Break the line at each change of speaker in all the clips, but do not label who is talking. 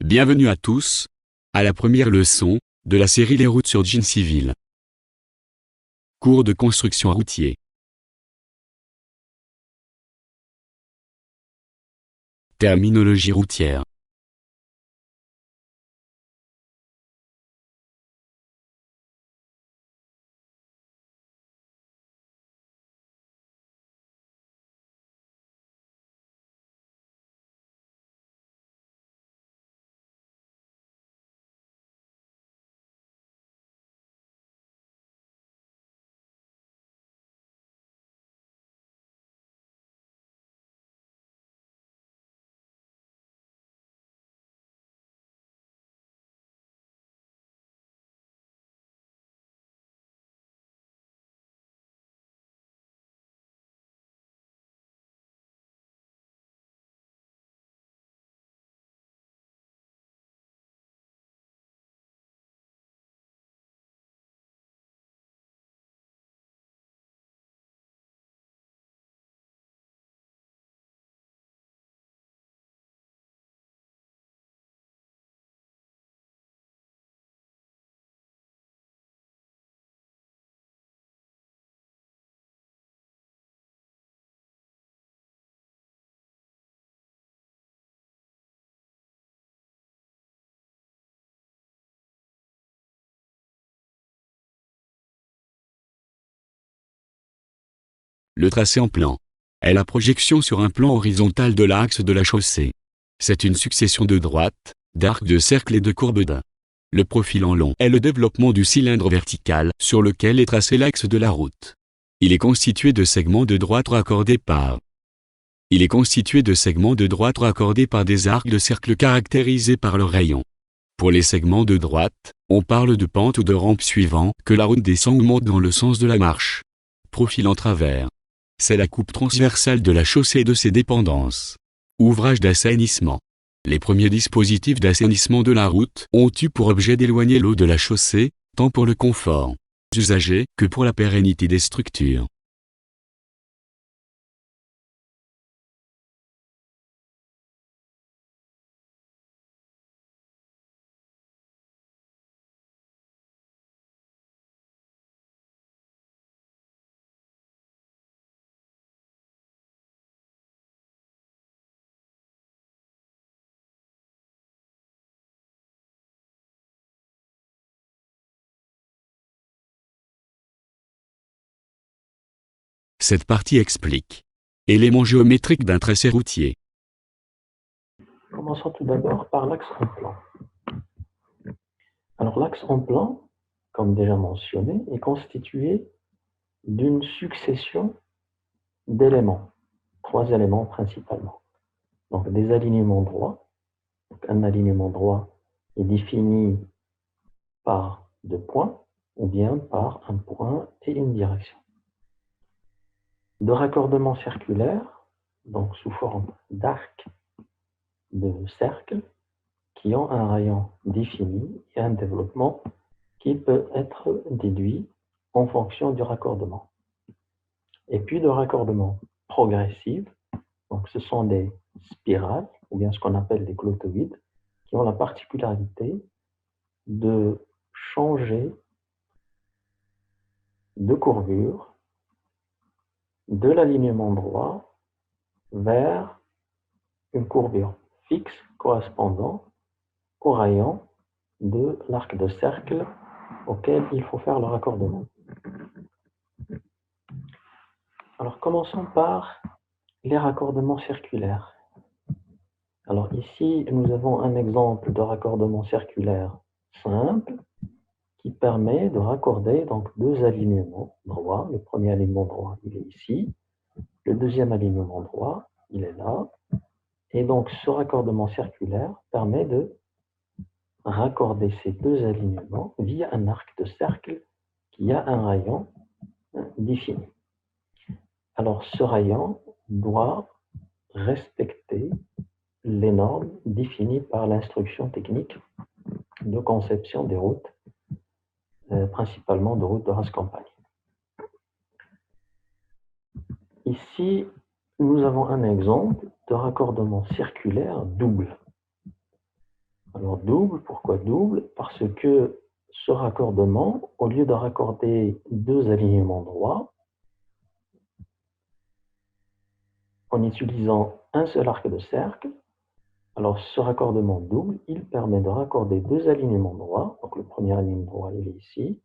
Bienvenue à tous, à la première leçon, de la série Les routes sur Génie civil. Cours de construction routier. Terminologie routière. Le tracé en plan est la projection sur un plan horizontal de l'axe de la chaussée. C'est une succession de droites, d'arcs de cercle et de courbes d'un. Le profil en long est le développement du cylindre vertical sur lequel est tracé l'axe de la route. Il est constitué de segments de droite raccordés par des arcs de cercle caractérisés par leurs rayons. Pour les segments de droite, on parle de pente ou de rampe suivant que la route descend ou monte dans le sens de la marche. Profil en travers. C'est la coupe transversale de la chaussée et de ses dépendances. Ouvrage d'assainissement. Les premiers dispositifs d'assainissement de la route ont eu pour objet d'éloigner l'eau de la chaussée, tant pour le confort des usagers que pour la pérennité des structures. Cette partie explique éléments géométriques d'un tracé routier.
Commençons tout d'abord par l'axe en plan. Alors l'axe en plan, comme déjà mentionné, est constitué d'une succession d'éléments, 3 éléments principalement. Donc des alignements droits. Donc, un alignement droit est défini par 2 points ou bien par un point et une direction. De raccordements circulaires, donc sous forme d'arcs de cercle, qui ont un rayon défini et un développement qui peut être déduit en fonction du raccordement. Et puis de raccordement progressif, donc ce sont des spirales, ou bien ce qu'on appelle des glottoïdes, qui ont la particularité de changer de courbure de l'alignement droit vers une courbure fixe correspondant au rayon de l'arc de cercle auquel il faut faire le raccordement. Alors commençons par les raccordements circulaires. Alors ici, nous avons un exemple de raccordement circulaire simple qui permet de raccorder donc 2 alignements droits. Le premier alignement droit, il est ici. Le deuxième alignement droit, il est là. Et donc ce raccordement circulaire permet de raccorder ces 2 alignements via un arc de cercle qui a un rayon défini. Alors ce rayon doit respecter les normes définies par l'instruction technique de conception des routes, principalement de routes de race campagne. Ici, nous avons un exemple de raccordement circulaire double. Alors double, pourquoi double? Parce que ce raccordement, au lieu de raccorder deux alignements droits, en utilisant un seul arc de cercle, alors ce raccordement double, il permet de raccorder deux alignements droits. Donc le premier alignement droit, il est ici.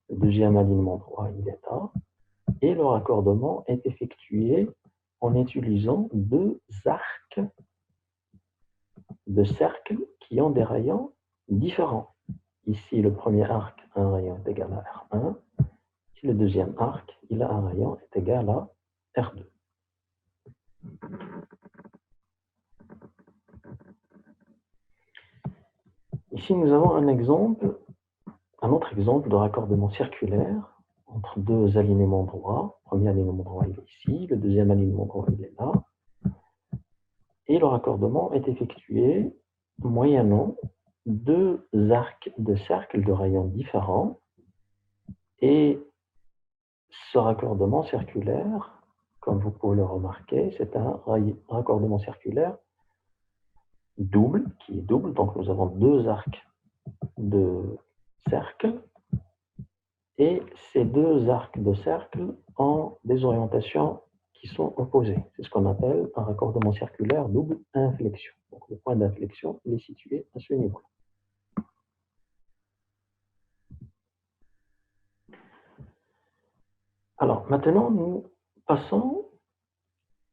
Le deuxième alignement droit, il est là. Et le raccordement est effectué en utilisant deux arcs de cercle qui ont des rayons différents. Ici, le premier arc a un rayon est égal à R1. Et le deuxième arc, il a un rayon est égal à R2. Ici, nous avons un autre exemple de raccordement circulaire entre deux alignements droits. Le premier alignement droit, il est ici. Le deuxième alignement droit, il est là. Et le raccordement est effectué moyennant deux arcs de cercle de rayons différents. Et ce raccordement circulaire, comme vous pouvez le remarquer, c'est un raccordement circulaire double, qui est double. Donc nous avons deux arcs de cercle. Et ces deux arcs de cercle ont des orientations qui sont opposées. C'est ce qu'on appelle un raccordement circulaire double inflexion. Donc le point d'inflexion, il est situé à ce niveau-là. Alors maintenant, nous passons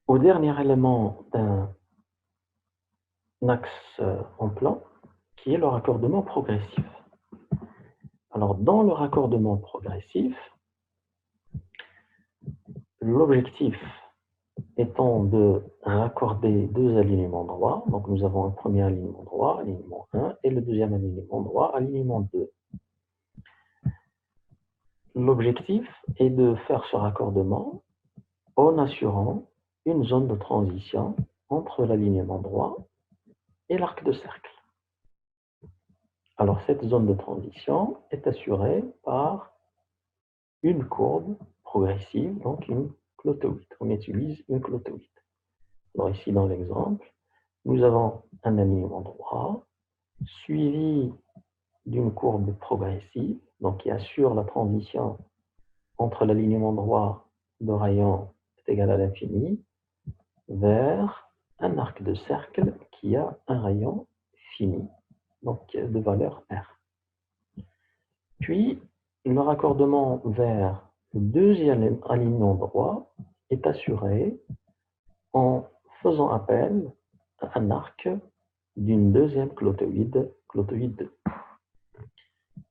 au dernier élément d'un axe en plan, qui est le raccordement progressif. Alors dans le raccordement progressif, l'objectif étant de raccorder deux alignements droits. Donc nous avons un premier alignement droit, alignement 1, et le deuxième alignement droit, alignement 2. L'objectif est de faire ce raccordement en assurant une zone de transition entre l'alignement droit et l'arc de cercle. Alors cette zone de transition est assurée par une courbe progressive, donc une clotoïde. On utilise une clotoïde. Alors ici dans l'exemple, nous avons un alignement droit suivi d'une courbe progressive, donc qui assure la transition entre l'alignement droit de rayon est égal à l'infini, vers un arc de cercle qui a un rayon fini, donc de valeur R. Puis, le raccordement vers le deuxième alignement droit est assuré en faisant appel à un arc d'une deuxième clotoïde, clotoïde 2.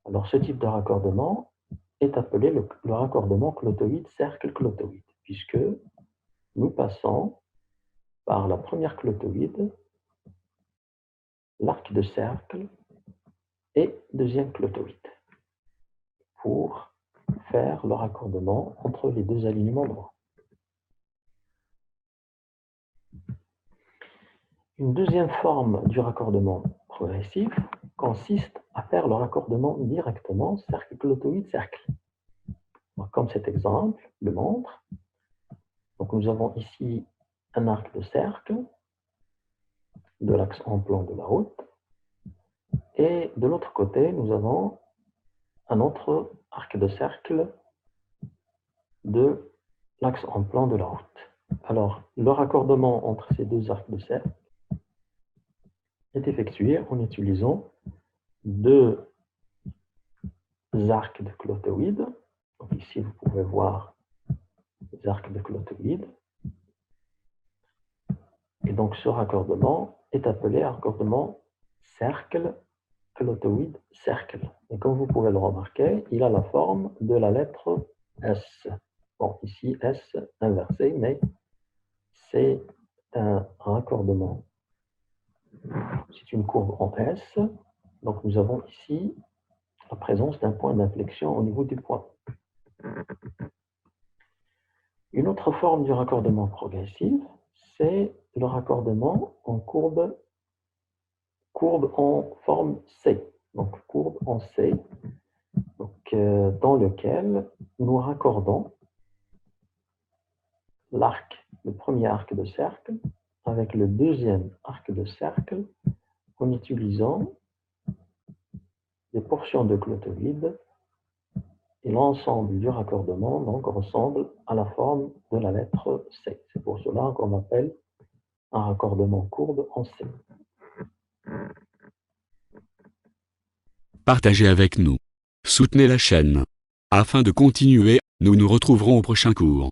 Alors, ce type de raccordement est appelé le raccordement clotoïde-cercle-clotoïde, puisque nous passons par la première clotoïde, l'arc de cercle et deuxième clotoïde, pour faire le raccordement entre les deux alignements droits. Une deuxième forme du raccordement progressif consiste à faire le raccordement directement cercle-clotoïde-cercle. Comme cet exemple le montre, donc nous avons ici un arc de cercle de l'axe en plan de la route, et de l'autre côté, nous avons un autre arc de cercle de l'axe en plan de la route. Alors, le raccordement entre ces deux arcs de cercle est effectué en utilisant deux arcs de clotoïde. Donc ici, vous pouvez voir les arcs de clotoïde. Et donc, ce raccordement est appelé raccordement cercle-clotoïde-cercle. Et comme vous pouvez le remarquer, il a la forme de la lettre S. Bon, ici, S inversé, mais c'est un raccordement. C'est une courbe en S. Donc, nous avons ici la présence d'un point d'inflexion au niveau du point. Une autre forme du raccordement progressif, c'est le raccordement en courbe en forme C. Donc, courbe en C, donc, dans lequel nous raccordons l'arc, le premier arc de cercle, avec le deuxième arc de cercle, en utilisant des portions de clotoïdes et l'ensemble du raccordement donc ressemble à la forme de la lettre C. C'est pour cela qu'on appelle un raccordement courbe en C.
Partagez avec nous. Soutenez la chaîne. Afin de continuer, nous nous retrouverons au prochain cours.